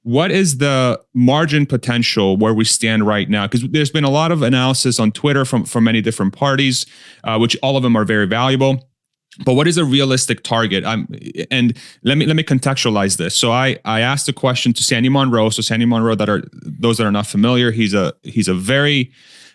what is the margin potential where we stand right now? Because there's been a lot of analysis on Twitter from many different parties, which all of them are very valuable. But what is a realistic target? And let me contextualize this. So I asked a question to Sandy Monroe. So Sandy Monroe, those that are not familiar, he's a very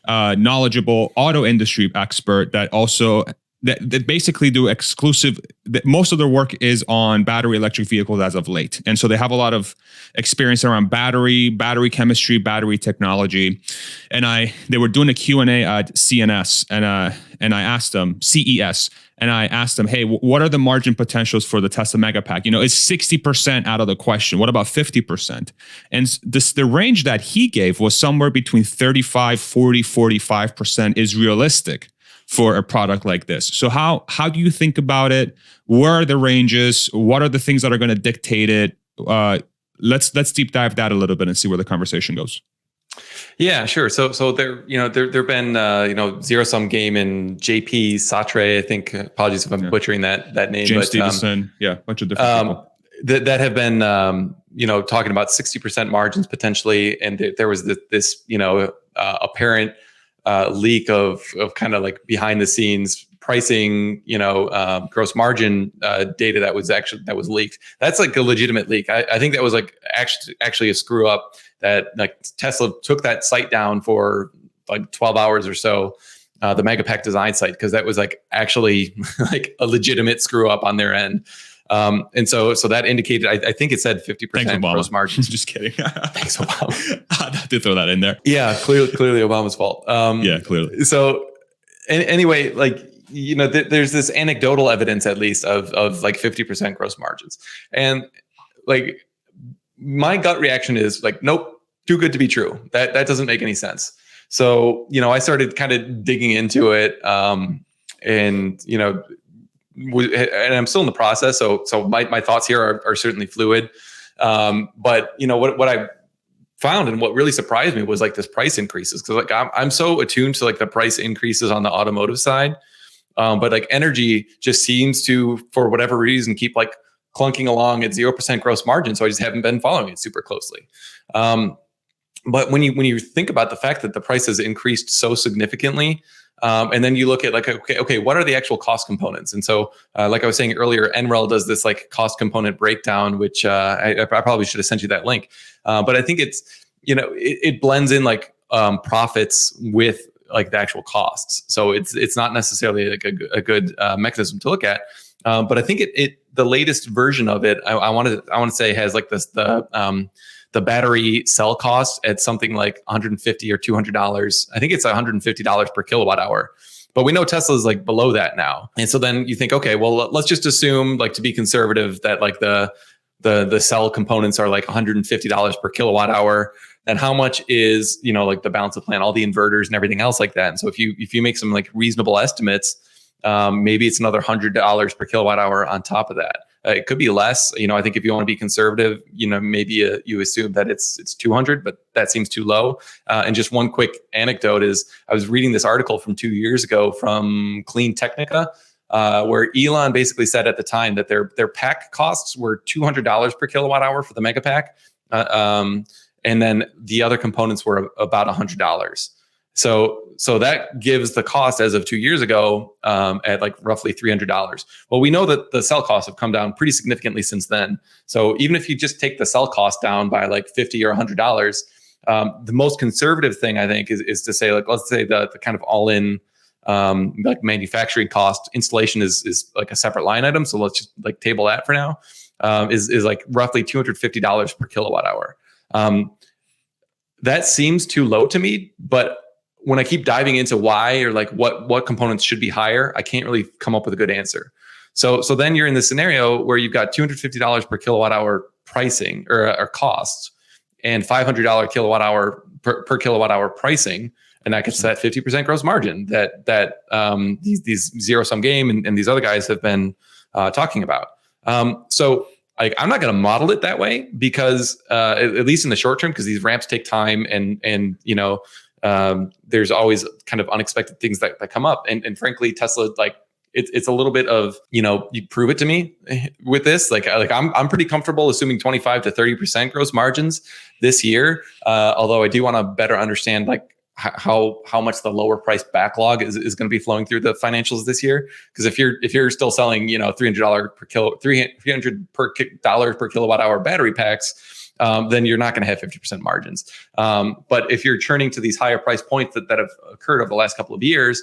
knowledgeable auto industry expert that also that basically do exclusive. Most of their work is on battery electric vehicles as of late, and so they have a lot of experience around battery chemistry, battery technology. And they were doing a Q&A at CNS, and I asked them CES. And I asked them, hey, what are the margin potentials for the Tesla Megapack? It's 60% out of the question. What about 50%? And the range that he gave was somewhere between 35, 40, 45% is realistic for a product like this. So how do you think about it? Where are the ranges? What are the things that are going to dictate it? Let's deep dive that a little bit and see where the conversation goes. Yeah, sure. So there've been zero sum game and JP Satre, I think. Apologies if I'm butchering that name. James Stevenson, a bunch of different people that have been talking about 60% margins potentially, and there was this apparent leak of kind of like behind the scenes pricing, gross margin data that was leaked. That's like a legitimate leak. I think that was like actually a screw up that like Tesla took that site down for like 12 hours or so, the Megapack design site, because that was like actually like a legitimate screw up on their end. And so that indicated, I think it said 50% gross margins. Just kidding. Thanks, Obama. I had to throw that in there. Yeah, clearly Obama's fault. Yeah, clearly. So anyway, like, there's this anecdotal evidence at least of like 50% gross margins. And like my gut reaction is like, nope, too good to be true. That doesn't make any sense. So, I started kind of digging into it, and I'm still in the process. So my thoughts here are certainly fluid. But what I found and what really surprised me was like this price increases. Cause like I'm so attuned to like the price increases on the automotive side. But like energy just seems to, for whatever reason, keep like clunking along at 0% gross margin. So I just haven't been following it super closely. But when you think about the fact that the price has increased so significantly, and then you look at like, okay, what are the actual cost components? And so, like I was saying earlier, NREL does this like cost component breakdown, which I probably should have sent you that link. But I think it's, it blends in like profits with like the actual costs. So it's not necessarily like a good mechanism to look at. But I think the latest version of it, I want to say has like the battery cell cost at something like $150 or $200. I think it's $150 per kilowatt hour. But we know Tesla is like below that now. And so then you think, okay, well, let's just assume, like, to be conservative, that like the cell components are like $150 per kilowatt hour. And how much is, like the balance of plant, all the inverters and everything else like that. And so if you make some like reasonable estimates, maybe it's another $100 per kilowatt hour on top of that. It could be less. I think if you want to be conservative, maybe you assume that it's 200, but that seems too low. And just one quick anecdote is I was reading this article from 2 years ago from Clean Technica, where Elon basically said at the time that their pack costs were $200 per kilowatt hour for the Megapack. And then the other components were about $100. So that gives the cost as of 2 years ago at like roughly $300. Well, we know that the cell costs have come down pretty significantly since then. So even if you just take the cell cost down by like $50 or $100, the most conservative thing I think is to say, like, let's say the kind of all-in like manufacturing cost, installation is like a separate line item. So let's just like table that for now, is like roughly $250 per kilowatt hour. That seems too low to me, but when I keep diving into why or like what components should be higher, I can't really come up with a good answer. So then you're in this scenario where you've got $250 per kilowatt hour pricing or costs, and $500 kilowatt hour per kilowatt hour pricing, and that gets that 50% gross margin that these zero sum game and these other guys have been talking about. So I'm not going to model it that way because at least in the short term, because these ramps take time and there's always kind of unexpected things that come up. And frankly, Tesla, like, it's a little bit of, you prove it to me with this. Like I'm pretty comfortable assuming 25 to 30% gross margins this year. Although I do want to better understand like how much the lower price backlog is going to be flowing through the financials this year. Because if you're still selling, $300 per kilowatt hour battery packs, then you're not going to have 50% margins. But if you're churning to these higher price points that have occurred over the last couple of years,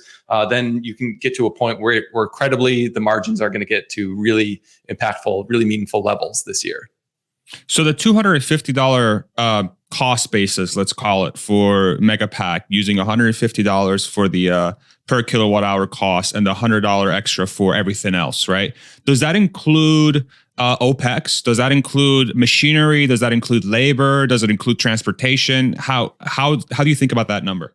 then you can get to a point where credibly the margins are going to get to really impactful, really meaningful levels this year. So the $250 cost basis, let's call it, for Megapack, using $150 for the per kilowatt hour cost and the $100 extra for everything else, right? Does that include OPEX? Does that include machinery? Does that include labor? Does it include transportation? How do you think about that number?